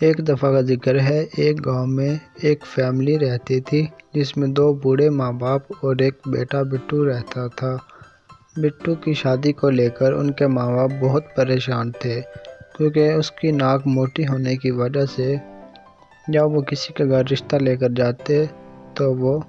एक दफ़ा का जिक्र है, एक गांव में एक फैमिली रहती थी जिसमें दो बूढ़े माँ बाप और एक बेटा बिट्टू रहता था। बिट्टू की शादी को लेकर उनके माँ बाप बहुत परेशान थे क्योंकि उसकी नाक मोटी होने की वजह से जब वो किसी के घर रिश्ता लेकर जाते तो वो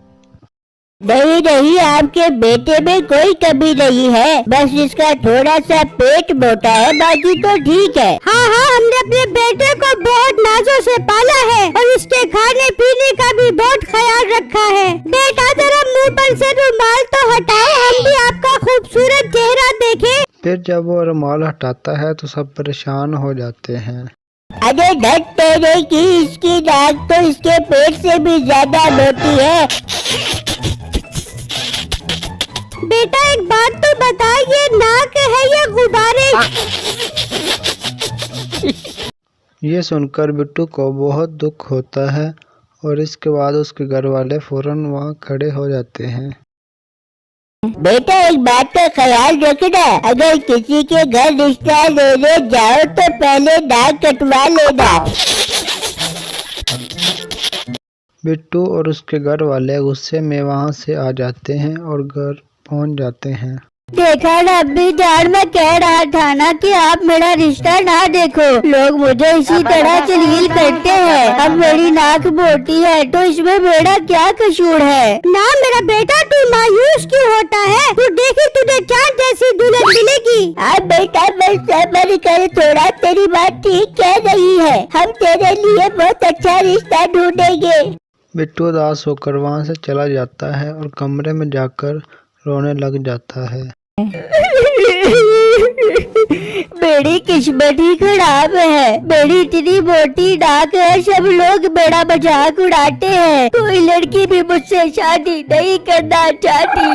नहीं नहीं, आपके बेटे में कोई कमी नहीं है, बस इसका थोड़ा सा पेट मोटा है, बाकी तो ठीक है। हाँ हाँ, हमने अपने बेटे को बहुत नाजों से पाला है और इसके खाने पीने का भी बहुत ख्याल रखा है। बेटा जरा मुंह पर से रुमाल तो हटाओ, हम भी आपका खूबसूरत चेहरा देखें। फिर जब वो रुमाल हटाता है तो सब परेशान हो जाते हैं। अरे ढक तेरे की, इसकी नाक तो इसके पेट से भी ज्यादा मोटी है। बेटा एक बात तो बता, ये नाक है या गुब्बारे? ये सुनकर बिट्टू को बहुत दुख होता है और इसके बाद उसके घर वाले फौरन वहाँ खड़े हो जाते हैं। बेटा एक बात का ख्याल रखना, अगर किसी के घर रिश्ता लेने जाओ तो पहले नाक कटवा लेना। बिट्टू और उसके घर वाले गुस्से में वहाँ से आ जाते हैं और घर पहुँच जाते हैं। देखा ना अम्मी जान, मैं कह रहा था ना कि आप मेरा रिश्ता ना देखो, लोग मुझे इसी तरह जलील करते हैं। अब मेरी नाक मोटी है तो इसमें मेरा क्या कसूर है? ना मेरा बेटा, तू मायूस क्यों होता है? तू देखी तुझे चांद जैसी दुल्हन मिलेगी। अब बेटा बस सब्र कर थोड़ा, तेरी बात ठीक कह रही है, हम तेरे लिए बहुत अच्छा रिश्ता ढूंढेंगे। बिट्टू उदास होकर वहाँ से चला जाता है और कमरे में जाकर रोने लग जाता है। मेरी किस्मत ही खराब है, मेरी इतनी मोटी नाक है, सब लोग मेरा मजाक उड़ाते हैं, कोई लड़की भी मुझसे शादी नहीं करना चाहती।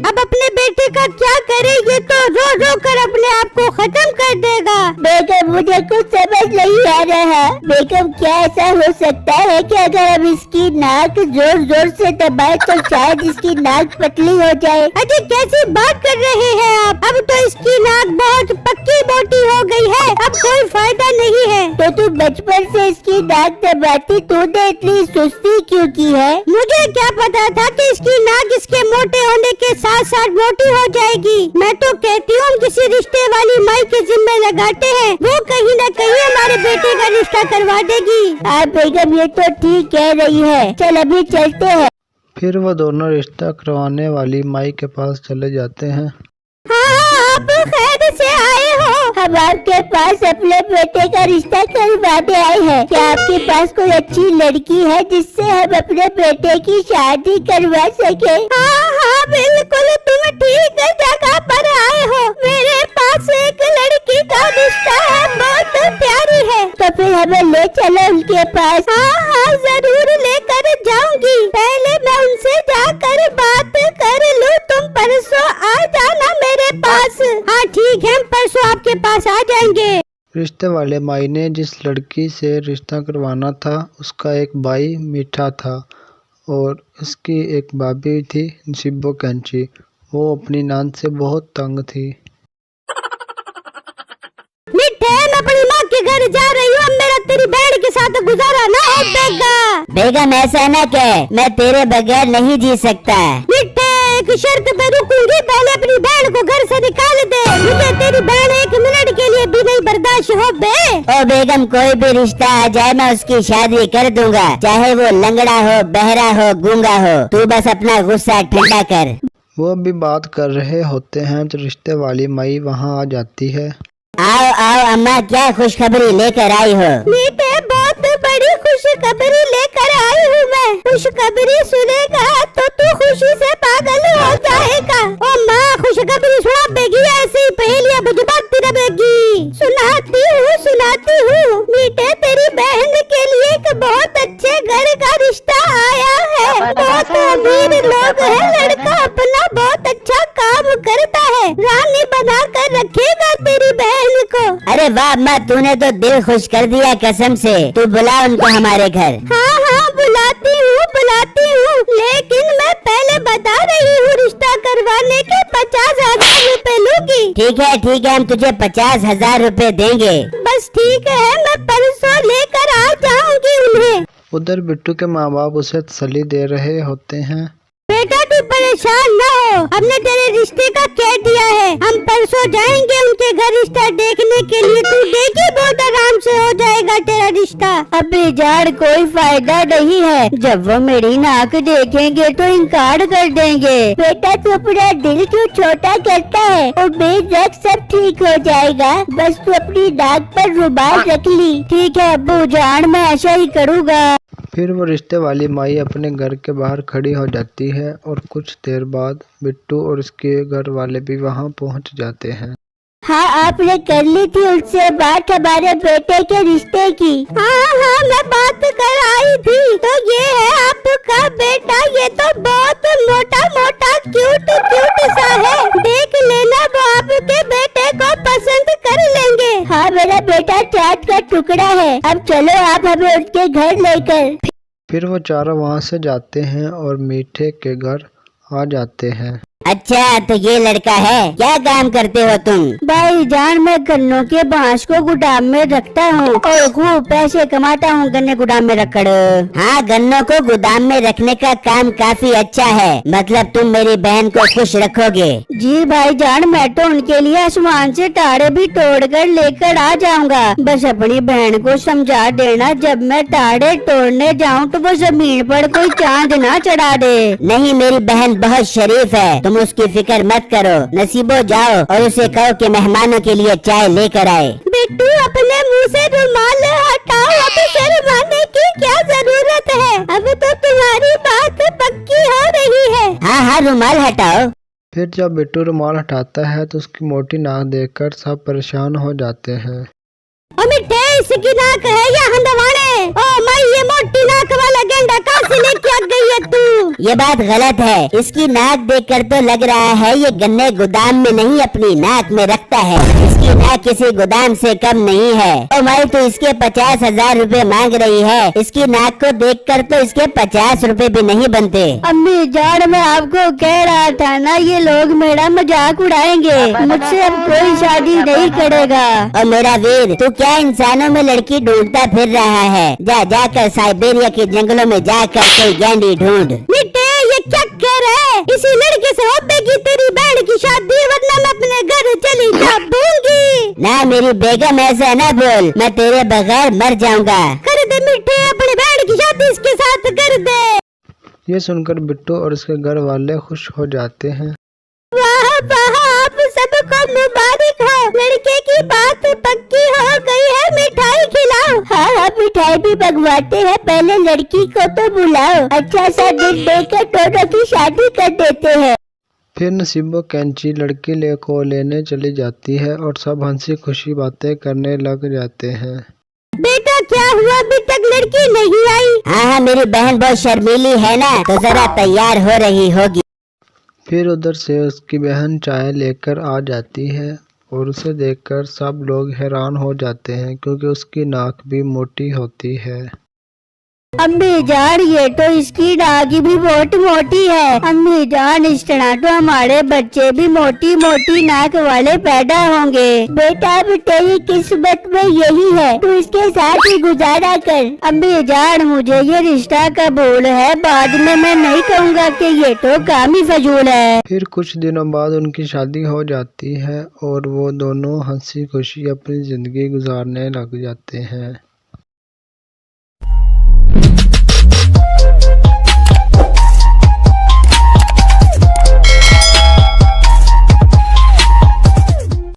अब अपने बेटे का क्या करे, ये तो रो रो कर अपने आप को खत्म कर देगा। बेगम मुझे कुछ समझ नहीं आ रहा, बेगम क्या ऐसा हो सकता है कि अगर हम इसकी नाक जोर जोर से दबाए तो शायद इसकी नाक पतली हो जाए? अरे कैसी बात कर रहे हैं आप? अब तो इसकी नाक बहुत पक्की मोटी हो गई है, अब कोई फायदा नहीं है। तो तू बचपन से इसकी नाक दबाती, तूने इतनी सुस्ती क्यों की है? मुझे क्या पता था कि इसकी नाक इसके मोटे होने के साथ साथ मोटी हो जाएगी। मैं तो कहती हूँ किसी रिश्ते वाली माई के जिम्मे लगाते हैं, वो कहीं न कहीं हमारे बेटे का रिश्ता करवा देगी। आप बेगम ये तो ठीक कह रही है, चल अभी चलते हैं। फिर वो दोनों रिश्ता करवाने वाली माई के पास चले जाते हैं। हाँ, आप खैर से आए हो। हम आपके पास अपने बेटे का रिश्ता करवाने आए हैं। क्या आपके पास कोई अच्छी लड़की है जिससे हम अपने बेटे की शादी करवा सके? हाँ हाँ बिल्कुल, तुम ठीक जगह पर आए हो। मेरे पास एक लड़की का रिश्ता है, बहुत प्यारी है। तो फिर हमें ले चलो उनके पास। हाँ हाँ जरूर लेकर जाऊंगी, पहले मैं उनसे जाकर बात कर लूँ। तुम परसों आ जाना मेरे पास। हाँ ठीक है, परसों आपके पास आ जाएंगे। रिश्ते वाले माई ने जिस लड़की से रिश्ता करवाना था उसका एक भाई मीठा था और उसकी एक भाभी थी शिब्बो कैंची। वो अपनी नान से बहुत तंग थी। मिठे, मैं अपनी माँ के घर जा रही हूँ, अब मेरा तेरी बहन के साथ गुजारा ना हो पाएगा। बेगम ऐसा न कह, मैं तेरे बगैर नहीं जी सकता। मिठे एक शर्त पे रुकूंगी, पहले अपनी बहन को घर से निकाल दे। मुझे तेरी बहन एक मिनट के लिए भी नहीं बर्दाश्त हो बे। ओ बेगम कोई भी रिश्ता आ जाए मैं उसकी शादी कर दूंगा, चाहे वो लंगड़ा हो, बहरा हो, गूंगा हो। तू बस अपना गुस्सा ठंडा कर। वो अभी बात कर रहे होते हैं तो रिश्ते वाली माई वहाँ आ जाती है। आओ आओ अम्मा, क्या खुशखबरी लेकर आई हो? मीठे बहुत बड़ी खुशखबरी लेकर आई हूँ मैं। खुशखबरी सुनेगा तो तू खुशी से पागल हो जाएगा। ओ माँ, खुशखबरी सुना बेगी, ऐसी पहेलियाँ बुझाती रहेगी। सुनाती हूँ। मीठे तेरी बहन के लिए एक बहुत अच्छे घर का रिश्ता आया है। बहुत अमीर लोग हैं, लड़का अपना बहुत अच्छा काम करता है, रानी बना कर रखेगा तेरी बहन को। अरे वाह अम्मा, तूने तो दिल खुश कर दिया कसम से। तू बुला उनको हमारे घर। हाँ हाँ बुलाती हूँ, लेकिन मैं पहले बता रही हूँ रिश्ता करवाने के 50,000 रुपए लूंगी। ठीक है, हम तुझे 50,000 रुपए देंगे। बस ठीक है, मैं परसों लेकर आ जाऊंगी उन्हें। उधर बिट्टू के माँ बाप उसे तसल्ली दे रहे होते हैं। बेटा तू परेशान न हो, हमने तेरे रिश्ते का कह दिया है, हम परसों जाएंगे उनके घर रिश्ता देखने के लिए। तू देखी बहुत आराम से हो जाएगा तेरा रिश्ता। अबे जान कोई फायदा नहीं है, जब वो मेरी नाक देखेंगे तो इनकार कर देंगे। बेटा तू अपना दिल क्यों छोटा करता है, और बेशक सब ठीक हो जाएगा, बस तू अपनी नाक पर रुमाल रख ली। ठीक है अब्बू जान, मैं ऐसा ही करूँगा। फिर वो रिश्ते वाली माई अपने घर के बाहर खड़ी हो जाती है और कुछ देर बाद बिट्टू और उसके घर वाले भी वहाँ पहुँच जाते हैं। हाँ आपने कर ली थी उससे बात हमारे बेटे के रिश्ते की? हाँ मैं बात कर आई थी। तो ये है आपका बेटा, ये तो बहुत मोटा क्यूट सा है, देख लेना वो आपके बेटे को पसंद कर लेंगे। हाँ मेरा बेटा चाट का टुकड़ा है। अब चलो आप हमें उसके घर लेकर। फिर वो चारों वहाँ से जाते हैं और मीठे के घर आ जाते हैं। अच्छा तो ये लड़का है, क्या काम करते हो तुम? भाई जान मैं गन्नों के बांस को गोदाम में रखता हूँ और खूब पैसे कमाता हूँ गन्ने गोदाम में रखकर। हाँ गन्नों को गोदाम में रखने का काम काफी अच्छा है, मतलब तुम मेरी बहन को खुश रखोगे। जी भाई जान, मैं तो उनके लिए आसमान से तारे भी तोड़ कर लेकर आ जाऊंगा, बस अपनी बहन को समझा देना जब मैं तारे तोड़ने जाऊँ तो वो जमीन पर कोई चांद ना चढ़ा दे। नहीं मेरी बहन बहुत शरीफ है, तुम उसकी फिक्र मत करो। नसीबो जाओ और उसे कहो कि मेहमानों के लिए चाय लेकर आए। बिट्टू अपने मुंह से रुमाल हटाओ, अब शर्माने की क्या जरूरत है, अब तो तुम्हारी बात पक्की हो रही है। हाँ रुमाल हटाओ। फिर जब बिट्टू रुमाल हटाता है तो उसकी मोटी नाक देखकर सब परेशान हो जाते हैं। मिठे इसकी नाक है या हंदवाने? ओ मैं ये मोटी नाक वाला गेंडा कहाँ से लेके आ गई है तू? ये बात गलत है, इसकी नाक देखकर तो लग रहा है ये गन्ने गोदाम में नहीं अपनी नाक में रखता है। इसकी नाक किसी गोदाम से कम नहीं है। ओ भाई तो इसके 50,000 रुपए मांग रही है, इसकी नाक को देखकर तो इसके 50 रुपए भी नहीं बनते। अम्मी जान मैं आपको कह रहा था ना, ये लोग मेरा मजाक उड़ाएंगे, मुझसे अब कोई शादी नहीं करेगा। और मेरा वीर तू क्या इंसानों में लड़की ढूंढता फिर रहा है? जाकर साइबेरिया के जंगलों में जाकर कोई गैंडी ढूंढ। मिठे ये क्या कह रहा है? इसी लड़के से होगी तेरी बहन की शादी, वरना मैं अपने घर चली जाऊंगी। ना मेरी बेगम ऐसा ना बोल, मैं तेरे बगैर मर जाऊंगा। कर दे मिठे, अपनी बहन की शादी इसके साथ कर दे। ये सुनकर बिट्टू और उसके घर वाले खुश हो जाते हैं। वाह आप सबको मुबारक हो, लड़के की बात पक्की हो गई है, मिठाई खिलाओ। हाँ मिठाई भी मंगवाते हैं, पहले लड़की को तो बुलाओ, अच्छा सा दिन देकर दोनों की शादी कर देते हैं। फिर नसीबो कैंची लड़की लेने चली जाती है और सब हंसी खुशी बातें करने लग जाते हैं। बेटा क्या हुआ, अभी तक लड़की नहीं आई? हाँ मेरी बहन बहुत शर्मीली है ना, तो जरा तैयार हो रही होगी। फिर उधर से उसकी बहन चाय लेकर आ जाती है और उसे देखकर सब लोग हैरान हो जाते हैं क्योंकि उसकी नाक भी मोटी होती है। अम्मी जान ये तो इसकी नाक भी बहुत मोटी है। अम्मी जान इस तरह तो हमारे बच्चे भी मोटी नाक वाले पैदा होंगे। बेटा अब तेरी किस्मत में यही है, तू इसके साथ ही गुजारा कर। अम्मी जान मुझे ये रिश्ता कबूल है, बाद में मैं नहीं कहूँगा कि ये तो काम ही फजूल है। फिर कुछ दिनों बाद उनकी शादी हो जाती है और वो दोनों हंसी खुशी अपनी जिंदगी गुजारने लग जाते हैं।